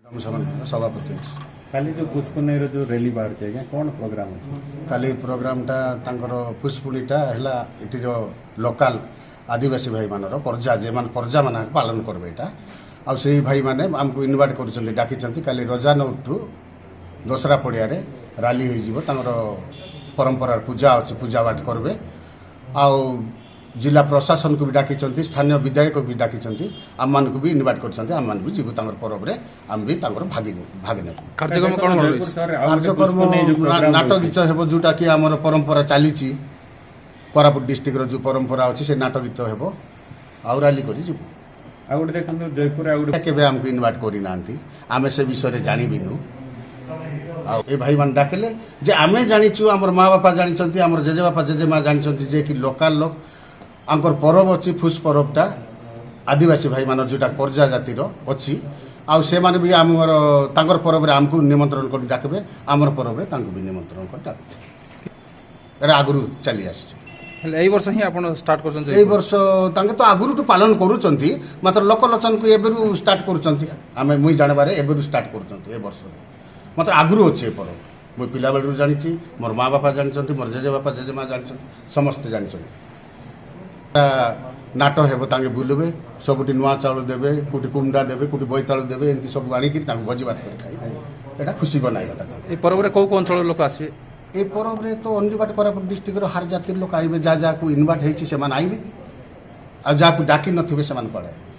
सभापति अच्छी काली जो पुष्पनेर जो रैली बाहर चाहिए कौन प्रोग्राम है काली प्रोग्रामटा पुष्पुणीटा है ये जो लोकल आदिवासी भाई मान पर्जा जे मान पर्जा मान पालन करबे एटा आ से भाई माने आमको इनवाइट कर डाकी काली रजानौटू दसरा पड़िया राली हो परंपरार पूजा अच्छे पूजा पाठ करेंगे आउ जिला प्रशासन को भी डाकी स्थानीय विधायक को भी डाकी आम मान को भी इनवाइट कर आम मान भी जीवु पर्व में आम भी भाग ने कार्यक्रम कौन कार्यक्रम नाटक गीत हे जोटा कि आम परंपरा चली कोरापुट डिस्ट्रिक्ट जो परंपरा अच्छी से नाटक गीत हे आउ राली कर जयपुर केवे आमको इनवाइट करना आम से विषय जानविनु ए भाई मान डाकिले जे आमे जानिचु हमर माँ बापा जानिचंती हमर जेजे बापा जेजे माँ जानिचंती जे कि लोकल लोक आंकर पर्व अच्छी फुस पर्वटा आदिवासी भाई मान जोटा पर्जा जातिर अच्छी आउ से माने भी आमर तांकर पर्व रे हमको निमंत्रण कर डाकबे आमर पर्व रे तांको भी निमंत्रण कर डाकबे एरा आगुरु चली आछि एई वर्ष ही आपण स्टार्ट करछन एई वर्ष तांके तो आगुरु तो पालन करूचंती मात्र लोक लोचन को एबेरु स्टार्ट करूचंती आमे मुई जानबारे एबेरु स्टार्ट करूचंती ए वर्ष मत आगुरी अच्छे पर्व मुझे पिला बेलू जानी मोर माँ बापा जानते मोर जेजे बापा जेजे माँ जानते समस्ते जानते नाट हे बुलबे सबुटी नुआ चाउल देवे कोटी कुंडा देवे कोटी बोईताल देवे एमती सब आनिक भोजी भात कर खाई एटा खुशी बनाइबाटा ए पर्व रे को अंचल लोक आसबे ए पर्व रे तो अंडीबाट कोरापुट डिस्ट्रिक्ट हर जातिर लोक आइबे जा को इनवाइट हेछि से मान आइबे आ जा को डाकी नथिबे से मान पड़े